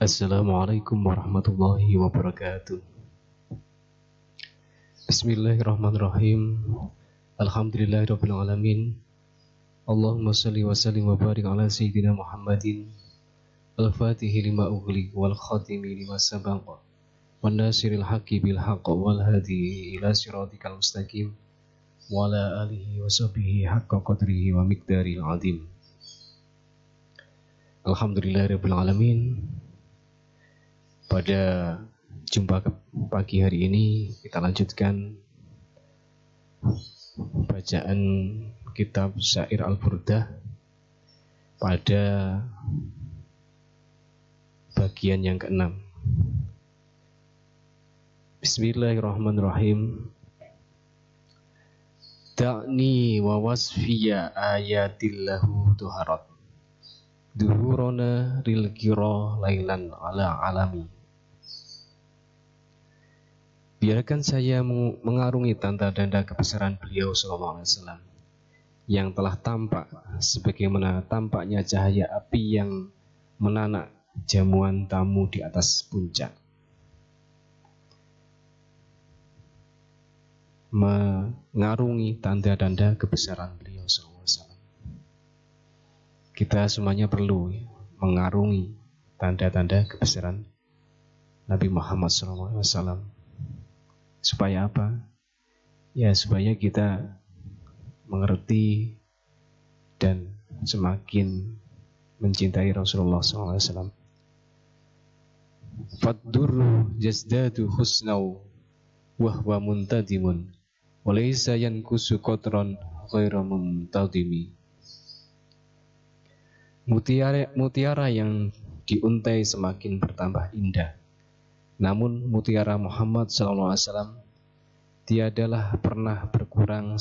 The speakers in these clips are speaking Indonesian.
Assalamualaikum warahmatullahi wabarakatuh. Bismillahirrahmanirrahim. Alhamdulillahirabbil alamin. Allahumma shalli wa sallim wa barik ala sayyidina Muhammadin al-fatihi lima ughliq wal khatimi lima sabaqa wan nasiril haqqi bil haqq wal hadi ila siratikal mustaqim wa ala alihi wa sahbihi haqqa qadrihi wa miqdaril azim. Alhamdulillahirabbil alamin. Pada jumpa pagi hari ini kita lanjutkan bacaan kitab Syair Al-Burdah pada bagian yang ke-6. Bismillahirrahmanirrahim. Da'ni wa wasfiya ayatillahu tuharat duhurona ril kira lailan ala alami. Biarkan saya mengarungi tanda-tanda kebesaran beliau sallallahu alaihi wasallam yang telah tampak sebagaimana tampaknya cahaya api yang menanak jamuan tamu di atas puncak. Mengarungi tanda-tanda kebesaran beliau sallallahu alaihi wasallam. Kita semuanya perlu mengarungi tanda-tanda kebesaran Nabi Muhammad sallallahu alaihi wasallam. Supaya apa? Ya, supaya kita mengerti dan semakin mencintai Rasulullah SAW. Faddurru jazdadu husnau wahwa muntadimun walaysa yankusu qatran ghairu muntadimi. Mutiara yang diuntai semakin bertambah indah. Namun mutiara Muhammad SAW tiadalah pernah berkurang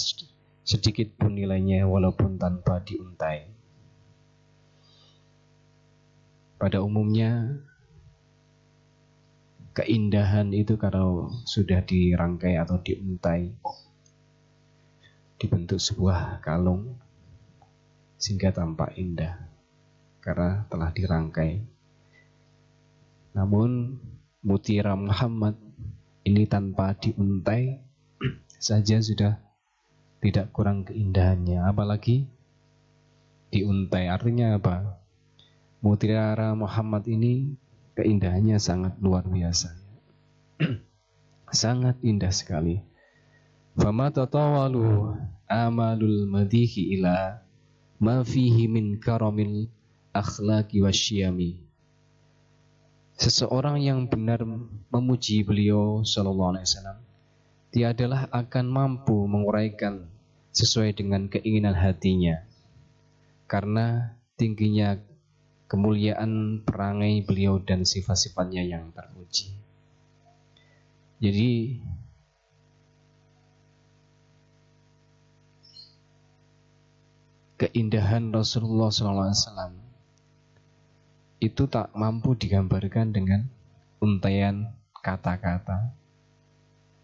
sedikit pun nilainya walaupun tanpa diuntai. Pada umumnya keindahan itu kalau sudah dirangkai atau diuntai dibentuk sebuah kalung sehingga tampak indah karena telah dirangkai. Namun mutiara Muhammad ini tanpa diuntai saja sudah tidak kurang keindahannya, apalagi diuntai. Artinya apa? Mutiara Muhammad ini keindahannya sangat luar biasa. Sangat indah sekali. Fama tatawalu amalul madihi ila ma fihi min karamil akhlaqi wasyiyami. Seseorang yang benar memuji beliau sallallahu alaihi wasallam tiadalah akan mampu menguraikan sesuai dengan keinginan hatinya karena tingginya kemuliaan perangai beliau dan sifat-sifatnya yang terpuji. Jadi keindahan Rasulullah sallallahu alaihi wasallam itu tak mampu digambarkan dengan untaian kata-kata.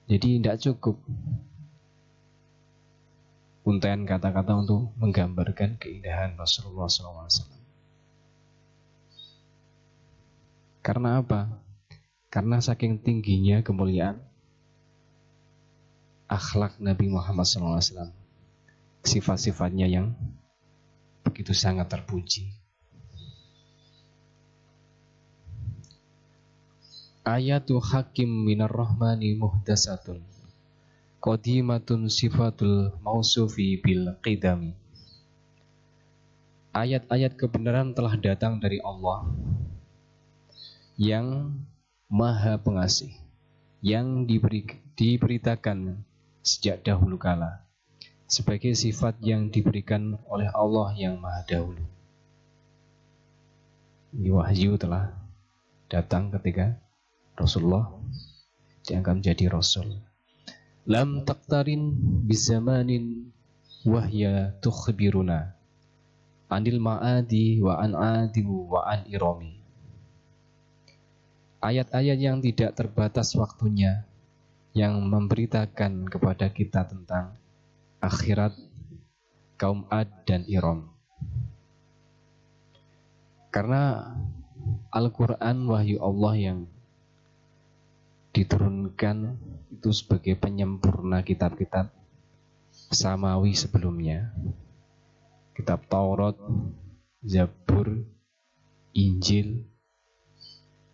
Jadi tidak cukup untaian kata-kata untuk menggambarkan keindahan Rasulullah SAW. Karena apa? Karena saking tingginya kemuliaan akhlak Nabi Muhammad SAW, sifat-sifatnya yang begitu sangat terpuji. Ayatu hakim minar rahmani muhdasatun qadimatun sifatul mausufi bil qidami. Ayat-ayat kebenaran telah datang dari Allah yang maha pengasih, yang diberitakan sejak dahulu kala sebagai sifat yang diberikan oleh Allah yang maha dahulu. Ini wahyu telah datang ketika Rasulullah diangkat menjadi Rasul. Lam taqtarin bizamanin wahya tukhbiruna anil ma'adi wa an adimu wa an irami. Ayat-ayat yang tidak terbatas waktunya yang memberitakan kepada kita tentang akhirat kaum Ad dan Iram. Karena Al-Quran wahyu Allah yang diturunkan itu sebagai penyempurna kitab-kitab samawi sebelumnya. Kitab Taurat, Zabur, Injil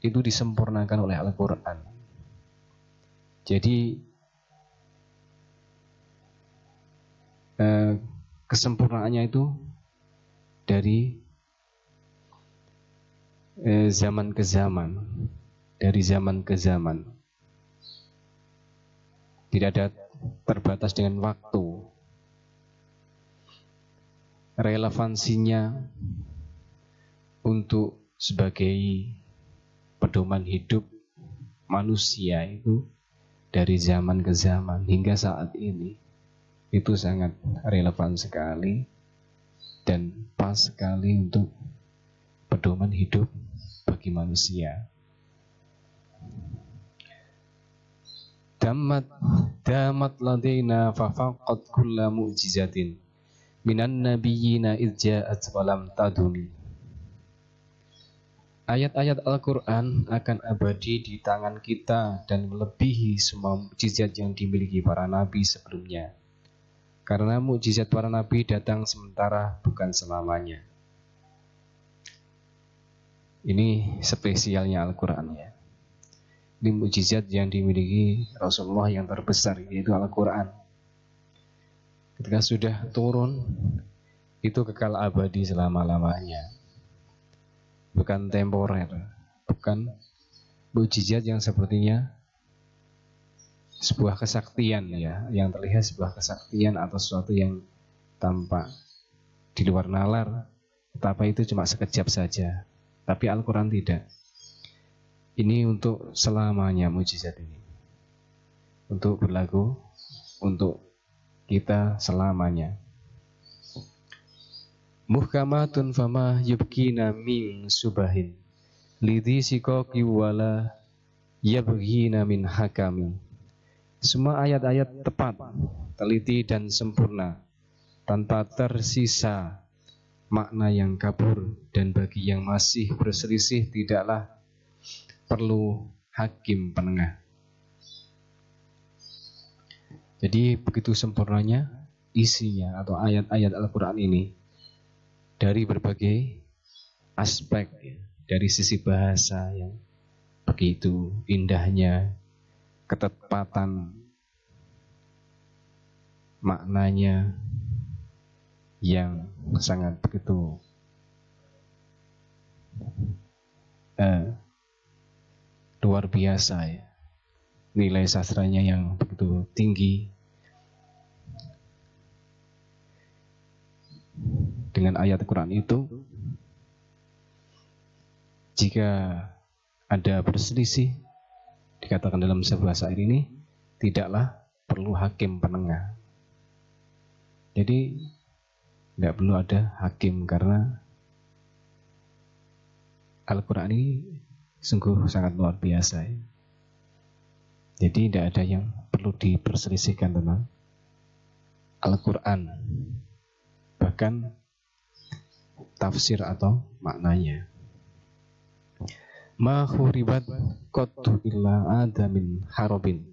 itu disempurnakan oleh Al-Quran. Jadi kesempurnaannya itu dari zaman ke zaman, dari zaman ke zaman. Tidak ada terbatas dengan waktu. Relevansinya untuk sebagai pedoman hidup manusia itu dari zaman ke zaman hingga saat ini itu sangat relevan sekali dan pas sekali untuk pedoman hidup bagi manusia. Damat ladaina fafaqat kulla mu'jizatin minan nabiyyina idja'at walam tadumi. Ayat-ayat Al-Quran akan abadi di tangan kita dan melebihi semua mukjizat yang dimiliki para nabi sebelumnya. Karena mukjizat para nabi datang sementara, bukan selamanya. Ini spesialnya Al-Quran ya. Ini mukjizat yang dimiliki Rasulullah yang terbesar, yaitu Al-Quran. Ketika sudah turun, itu kekal abadi selama-lamanya. Bukan temporer, bukan mukjizat yang sepertinya sebuah kesaktian ya, yang terlihat sebuah kesaktian atau sesuatu yang tampak di luar nalar, tetapi itu cuma sekejap saja. Tapi Al-Quran tidak. Ini untuk selamanya mukjizat ini, untuk berlaku untuk kita selamanya. Muhkamatun fama yubkina min subahin lidhi sikoki wala yabghina min hakami. Semua ayat-ayat tepat, teliti dan sempurna, tanpa tersisa makna yang kabur, dan bagi yang masih berselisih tidaklah perlu hakim penengah. Jadi begitu sempurnanya isinya atau ayat-ayat Al-Quran ini dari berbagai aspek ya, dari sisi bahasa yang begitu indahnya, ketepatan maknanya yang sangat begitu luar biasa ya, nilai sastranya yang begitu tinggi. Dengan ayat Al-Quran itu, jika ada berselisih, dikatakan dalam sebuah syair ini, tidaklah perlu hakim penengah. Jadi tidak perlu ada hakim, karena Al-Quran ini sungguh sangat luar biasa ya. Jadi tidak ada yang perlu diperselisihkan tentang Al-Quran, bahkan tafsir atau maknanya. Ma khuribat qattu illa adamin harabin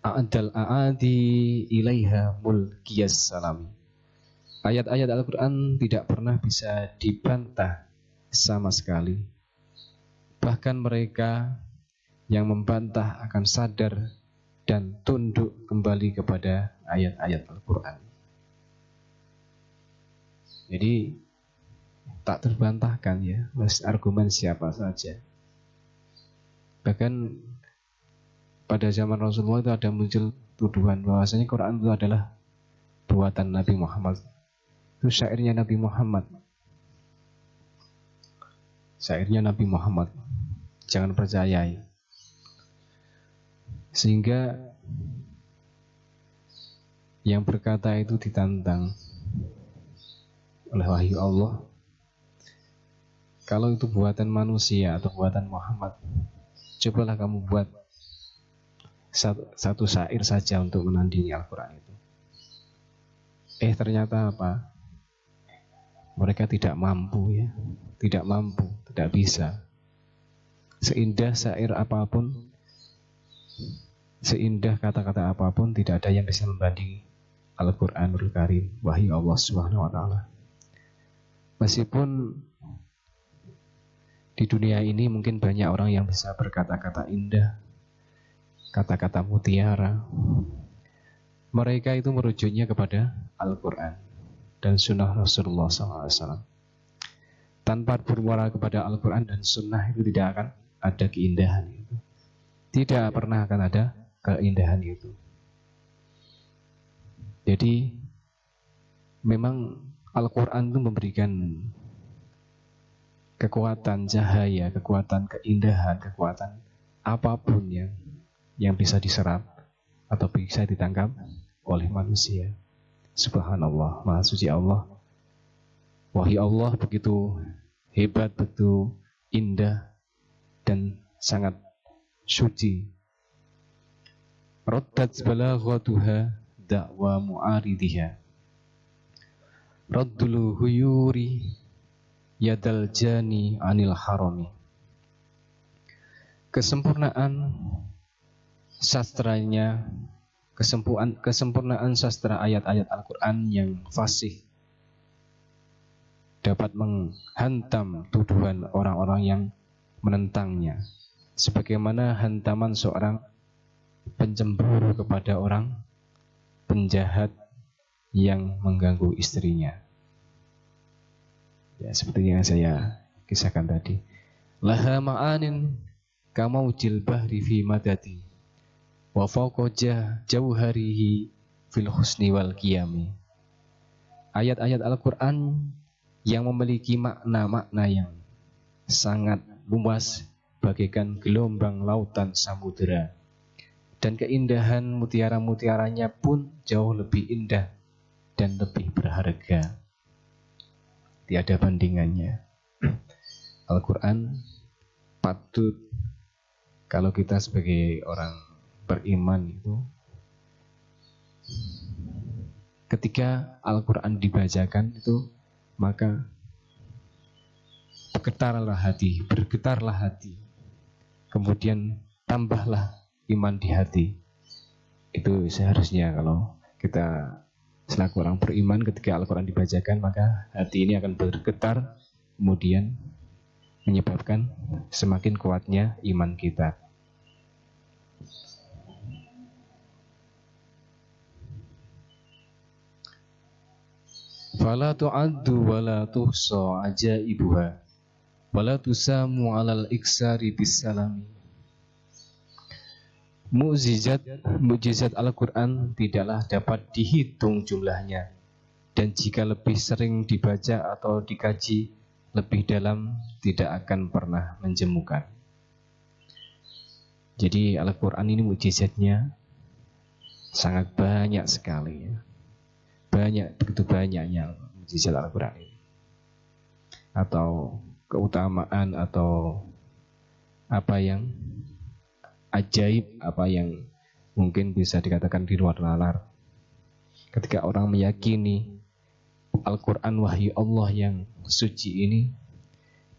a'dal a'adi ilaiha mulkiyas salam. Ayat-ayat Al-Quran tidak pernah bisa dibantah sama sekali. Bahkan mereka yang membantah akan sadar dan tunduk kembali kepada ayat-ayat Al-Quran. Jadi tak terbantahkan ya, argumen siapa saja. Bahkan pada zaman Rasulullah itu ada muncul tuduhan bahwasanya Quran itu adalah buatan Nabi Muhammad. Itu syairnya Nabi Muhammad. Syairnya Nabi Muhammad. Jangan percayai. Sehingga yang berkata itu ditantang oleh wahyu Allah. Kalau itu buatan manusia atau buatan Muhammad, cobalah kamu buat satu syair saja untuk menandingi Al-Quran itu. Ternyata apa? Mereka tidak mampu ya, tidak mampu, tidak bisa. Seindah syair apapun, seindah kata-kata apapun, tidak ada yang bisa membandingi Al-Quranul Karim, wahyu Allah Subhanahu wa Ta'ala. Meskipun di dunia ini mungkin banyak orang yang bisa berkata-kata indah, kata-kata mutiara, mereka itu merujuknya kepada Al-Quran dan Sunnah Rasulullah SAW. Tanpa bermuara kepada Al-Quran dan Sunnah itu tidak akan ada keindahan itu. Tidak pernah akan ada keindahan itu. Jadi memang Al-Quran itu memberikan kekuatan cahaya, kekuatan keindahan, kekuatan apapun yang bisa diserap atau bisa ditangkap oleh manusia. Subhanallah, Maha Suci Allah. Wahyu Allah begitu hebat, begitu indah dan sangat suci. Raddat balaghatuha da'wa mu'aridiha. Raddul huyuri yadal jani anil harami. Kesempurnaan sastranya, kesempurnaan sastra ayat-ayat Al-Quran yang fasih dapat menghantam tuduhan orang-orang yang menentangnya, sebagaimana hantaman seorang pencemburu kepada orang penjahat yang mengganggu istrinya. Ya, seperti yang saya kisahkan tadi. Laha ma'anin kamaujil bahri fi madati wa fawqa jauharihi fil husni wal qiyami. Ayat-ayat Al-Quran yang memiliki makna-makna yang sangat luas bagaikan gelombang lautan samudera, dan keindahan mutiara-mutiaranya pun jauh lebih indah dan lebih berharga. Tiada bandingannya. Al-Quran patut, kalau kita sebagai orang beriman itu, ketika Al-Quran dibacakan itu, maka bergetarlah hati, kemudian tambahlah iman di hati. Itu seharusnya kalau kita selaku orang beriman, ketika Al-Quran dibacakan, maka hati ini akan bergetar, kemudian menyebabkan semakin kuatnya iman kita. Fala tu'addu wa la tuhsa ajaibuha wa la tusamu 'alal iksari bisalami. Mukjizat Al-Quran tidaklah dapat dihitung jumlahnya, dan jika lebih sering dibaca atau dikaji lebih dalam tidak akan pernah menjemukan. Jadi Al-Quran ini mukjizatnya sangat banyak sekali ya. Begitu banyaknya mukjizat Al-Quran ini, atau keutamaan, atau apa yang ajaib, apa yang mungkin bisa dikatakan di luar nalar. Ketika orang meyakini Al-Quran wahyu Allah yang suci ini,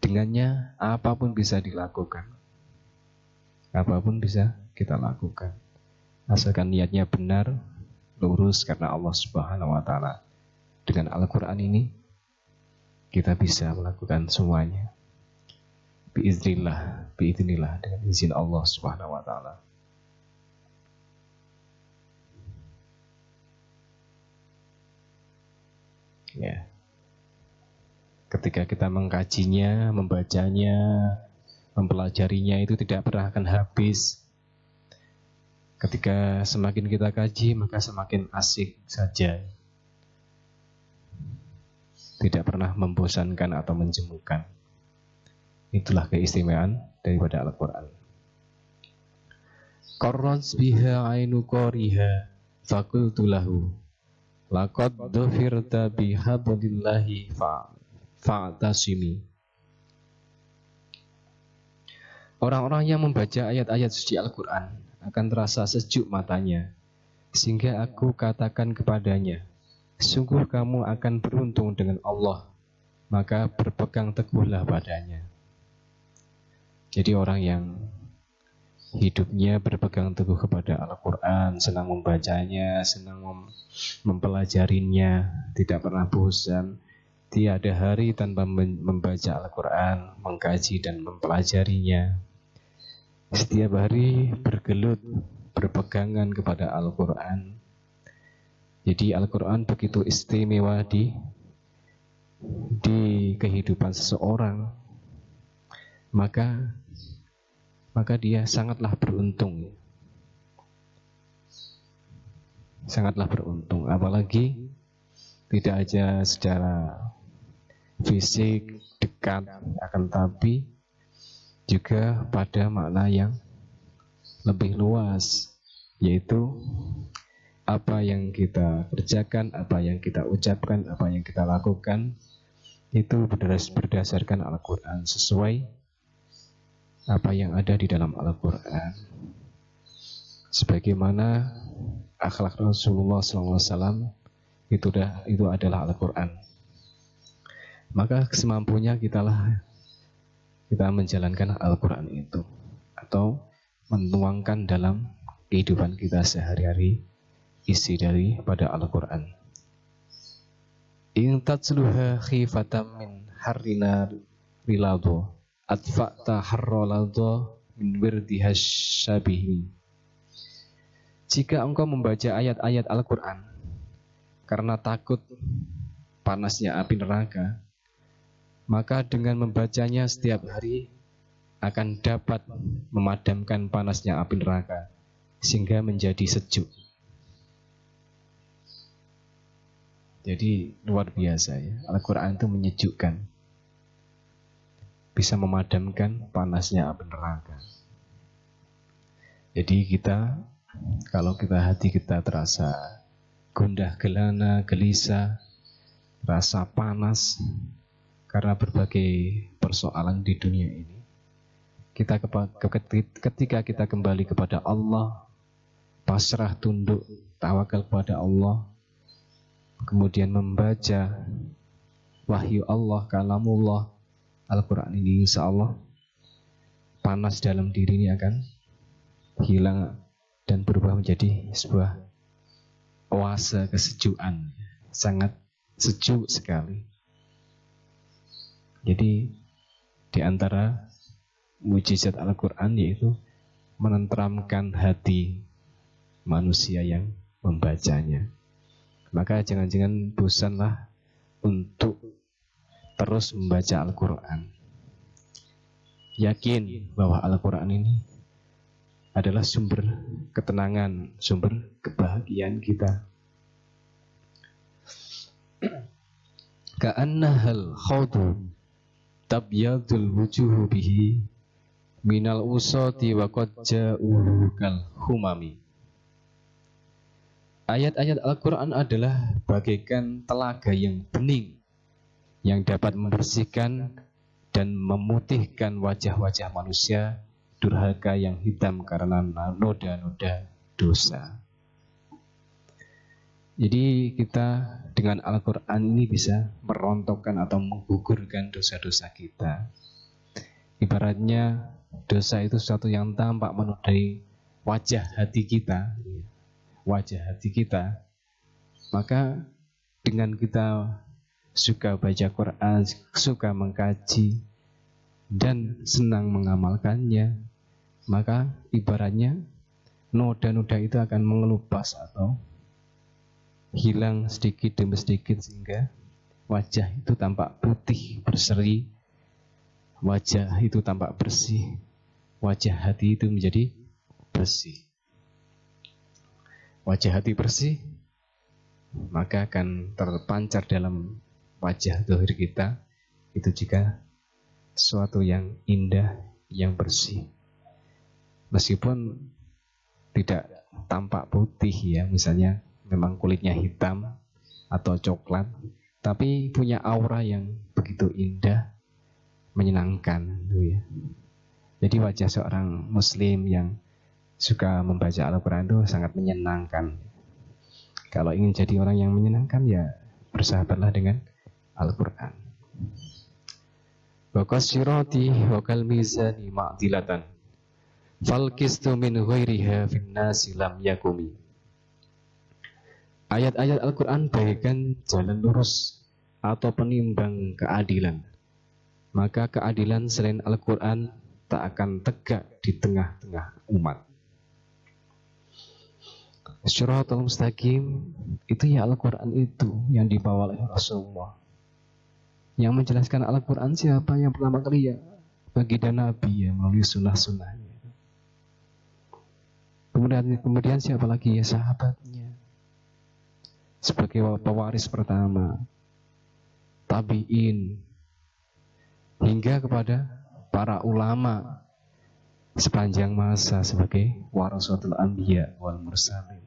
dengannya apapun bisa dilakukan, apapun bisa kita lakukan, asalkan niatnya benar, lurus karena Allah Subhanahu wa Ta'ala. Dengan Al-Quran ini kita bisa melakukan semuanya biiznillah dengan izin Allah Subhanahu wa Ta'ala. Ya. Ketika kita mengkajinya, membacanya, mempelajarinya, itu tidak pernah akan habis. Ketika semakin kita kaji, maka semakin asik saja. Tidak pernah membosankan atau menjemukan. Itulah keistimewaan daripada Al-Quran. Qarraz biha ainu qariha faqultu lahu laqad dhufirta bihablillahi fa'tasimi. Orang-orang yang membaca ayat-ayat suci Al-Quran akan terasa sejuk matanya, sehingga aku katakan kepadanya, sungguh kamu akan beruntung dengan Allah, maka berpegang teguhlah padanya. Jadi orang yang hidupnya berpegang teguh kepada Al-Quran, senang membacanya, senang mempelajarinya, tidak pernah bosan, tiada hari tanpa membaca Al-Quran, mengkaji dan mempelajarinya. Setiap hari bergelut, berpegangan kepada Al-Quran. Jadi Al-Quran begitu istimewa di kehidupan seseorang, maka dia sangatlah beruntung. Sangatlah beruntung, apalagi tidak aja secara fisik dekat, akan tapi juga pada makna yang lebih luas, yaitu apa yang kita kerjakan, apa yang kita ucapkan, apa yang kita lakukan itu berdasarkan Al-Quran, sesuai apa yang ada di dalam Al-Quran, sebagaimana akhlak Rasulullah SAW itu adalah Al-Quran. Maka semampunya kita menjalankan Al-Quran itu, atau menuangkan dalam kehidupan kita sehari-hari isi pada Al-Quran. In tatsluha khifatan min harrina rilado adfa'ta harrolado min wirdiha syabihi. Jika engkau membaca ayat-ayat Al-Quran karena takut panasnya api neraka, maka dengan membacanya setiap hari akan dapat memadamkan panasnya api neraka sehingga menjadi sejuk. Jadi luar biasa ya, Al-Quran itu menyejukkan, bisa memadamkan panasnya api neraka. Jadi kalau hati kita terasa gundah gelana, gelisah, rasa panas karena berbagai persoalan di dunia ini, ketika kita kembali kepada Allah, pasrah tunduk, tawakal kepada Allah, kemudian membaca wahyu Allah, kalamullah, Al-Quran ini, insya Allah panas dalam diri ini akan hilang dan berubah menjadi sebuah oase kesejukan, sangat sejuk sekali. Jadi di antara mujizat Al-Quran yaitu menenteramkan hati manusia yang membacanya. Maka jangan-jangan bosanlah untuk terus membaca Al-Quran. Yakin bahwa Al-Quran ini adalah sumber ketenangan, sumber kebahagiaan kita. Ka'annahal khawdu tabyadul wujuhu bihi minal usati wa qad ja'uhu kal humami. Ayat-ayat Al-Quran adalah bagaikan telaga yang bening yang dapat membersihkan dan memutihkan wajah-wajah manusia durhaka yang hitam karena noda-noda dosa. Jadi kita dengan Al-Quran ini bisa merontokkan atau menggugurkan dosa-dosa kita. Ibaratnya dosa itu sesuatu yang tampak menodai wajah hati kita, maka dengan kita suka baca Quran, suka mengkaji dan senang mengamalkannya, maka ibaratnya noda-noda itu akan mengelupas atau hilang sedikit demi sedikit sehingga wajah itu tampak putih berseri, wajah itu tampak bersih, wajah hati itu menjadi bersih. Wajah hati bersih, maka akan terpancar dalam wajah zahir kita itu juga sesuatu yang indah, yang bersih. Meskipun tidak tampak putih ya, misalnya memang kulitnya hitam atau coklat, tapi punya aura yang begitu indah, menyenangkan ya. Jadi wajah seorang muslim yang suka membaca Al-Quran itu sangat menyenangkan. Kalau ingin jadi orang yang menyenangkan ya bersahabatlah dengan Al-Quran. wa kasyirati wa kal mizani ma'dilatan fal qistu min ghairiha fin nasi lam yakumi. Ayat-ayat Al-Quran bagaikan jalan lurus atau penimbang keadilan. Maka keadilan selain Al-Quran tak akan tegak di tengah-tengah umat. Syiratal mustaqim itu ya Al-Quran itu yang dibawa oleh Rasulullah. Yang menjelaskan Al-Quran siapa yang pertama kali ya? Baginda Nabi ya, melalui sunnah-sunnahnya. Kemudian siapa lagi ya? Sahabatnya. Sebagai pewaris pertama, tabi'in, hingga kepada para ulama sepanjang masa sebagai warasatul anbiya wal mursalin.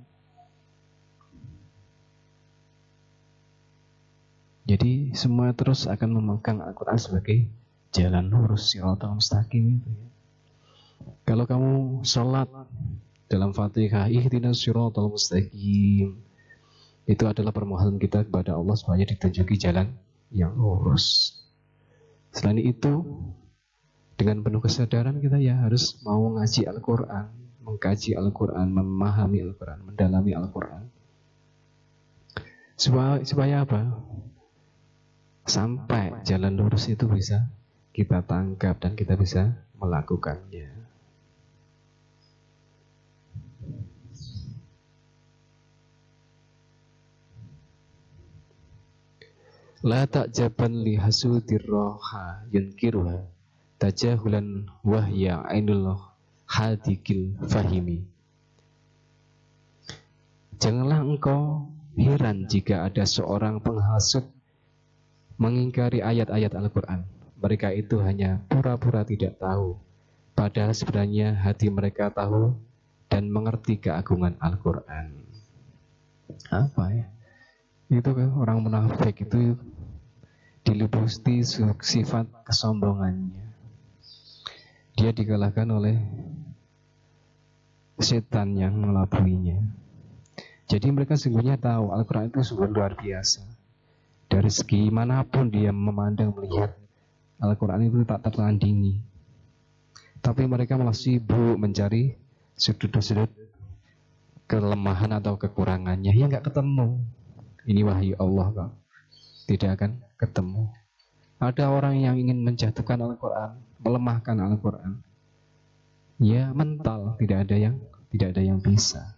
Jadi semua terus akan memegang Al-Quran sebagai jalan lurus, shiratal mustaqim itu ya. Kalau kamu sholat dalam Fatihah, ihdinas shiratal mustaqim, itu adalah permohonan kita kepada Allah supaya ditunjuki jalan yang lurus. Selain itu, dengan penuh kesadaran kita ya harus mau ngaji Al-Quran, mengkaji Al-Quran, memahami Al-Quran, mendalami Al-Quran. Supaya apa? Sampai jalan lurus itu bisa kita tangkap dan kita bisa melakukannya. La ta'jaban li hasudir roha yunkiruha tajahulan wahya ainul hadikil fahimi. Janganlah engkau heran jika ada seorang penghasut mengingkari ayat-ayat Al-Quran. Mereka itu hanya pura-pura tidak tahu, padahal sebenarnya hati mereka tahu dan mengerti keagungan Al-Quran. Apa ya? Itu kan orang munafik itu diliputi sifat kesombongannya. Dia dikalahkan oleh setan yang melabuinya. Jadi mereka sesungguhnya tahu Al-Quran itu sungguh luar biasa. Dari segi manapun dia memandang melihat Al-Quran itu tak tertandingi. Tapi mereka malah sibuk mencari sudut-sudut kelemahan atau kekurangannya yang nggak ketemu. Ini wahyu Allah kok. Tidak akan ketemu. Ada orang yang ingin menjatuhkan Al-Quran, melemahkan Al-Quran. Ya mental, tidak ada yang bisa.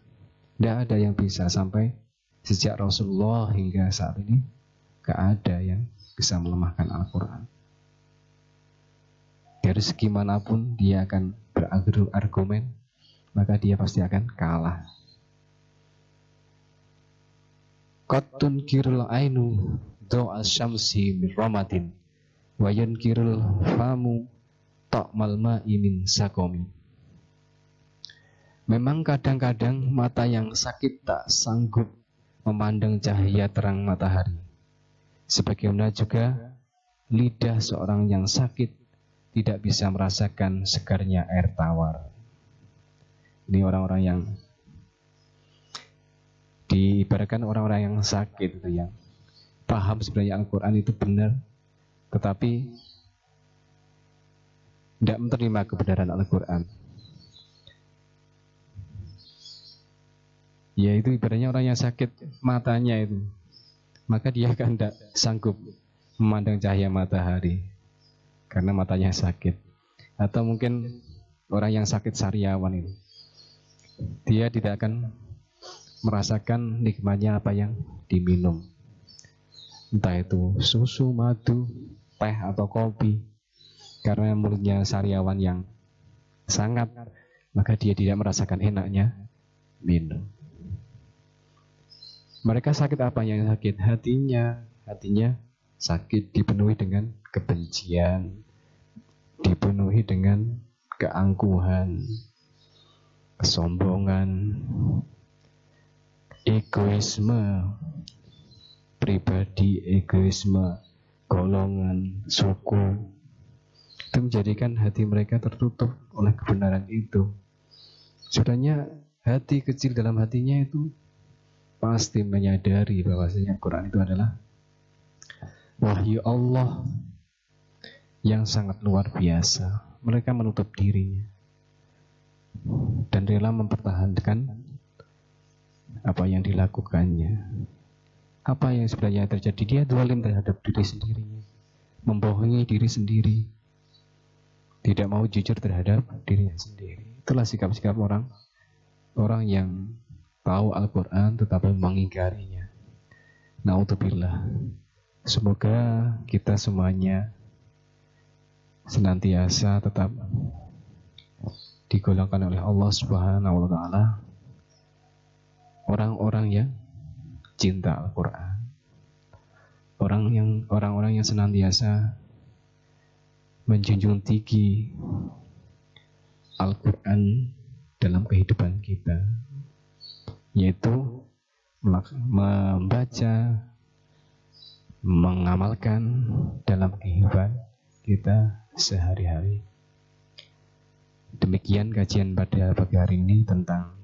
Tidak ada yang bisa sampai sejak Rasulullah hingga saat ini, gak ada yang bisa melemahkan Al-Quran. Dari segi manapun dia akan berargumen, maka dia pasti akan kalah. Qatun kirul ainu do'a syamsi min ramatin wa yankirul famu ta'mal ma'i min sakomi. Memang kadang-kadang mata yang sakit tak sanggup memandang cahaya terang matahari. Sebagaimana juga lidah seorang yang sakit tidak bisa merasakan segarnya air tawar. Ini orang-orang yang diibaratkan orang-orang yang sakit itu, yang paham sebenarnya Al-Quran itu benar, tetapi tidak menerima kebenaran Al-Quran. Yaitu ibaratnya orang yang sakit matanya itu, maka dia akan tidak sanggup memandang cahaya matahari karena matanya sakit. Atau mungkin orang yang sakit sariawan itu, dia tidak akan merasakan nikmatnya apa yang diminum, entah itu susu, madu, teh atau kopi, karena mulutnya sariawan yang sangat, maka dia tidak merasakan enaknya minum. Mereka sakit apa yang sakit? Hatinya sakit, dipenuhi dengan kebencian, dipenuhi dengan keangkuhan, kesombongan, egoisme pribadi, egoisme golongan, suku. Itu menjadikan hati mereka tertutup oleh kebenaran itu. Sebenarnya hati kecil dalam hatinya itu pasti menyadari bahwasanya Quran itu adalah wahyu Allah yang sangat luar biasa. Mereka menutup dirinya dan rela mempertahankan apa yang dilakukannya. Apa yang sebenarnya terjadi? Dia zalim terhadap diri sendirinya, membohongi diri sendiri, tidak mau jujur terhadap dirinya sendiri. Itulah sikap-sikap orang yang tahu Al-Quran tetapi mengingkarinya. Na'udzubillah. Semoga kita semuanya senantiasa tetap digolongkan oleh Allah Subhanahu wa taala orang-orang yang cinta Al-Quran, orang-orang yang senantiasa menjunjung tinggi Al-Quran dalam kehidupan kita, yaitu membaca, mengamalkan dalam kehidupan kita sehari-hari. Demikian kajian pada pagi hari ini tentang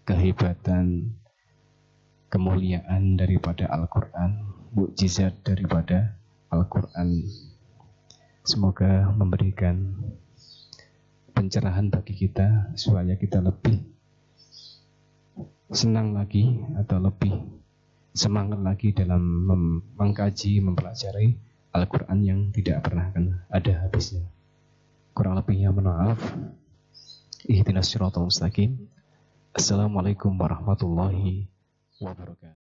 kehebatan, kemuliaan daripada Al-Quran, mukjizat daripada Al-Quran. Semoga memberikan pencerahan bagi kita supaya kita lebih senang lagi atau lebih semangat lagi dalam mengkaji, mempelajari Al-Quran yang tidak pernah akan ada habisnya. Kurang lebihnya mohon maaf. Ihdinas siratal mustaqim. Assalamualaikum warahmatullahi wabarakatuh.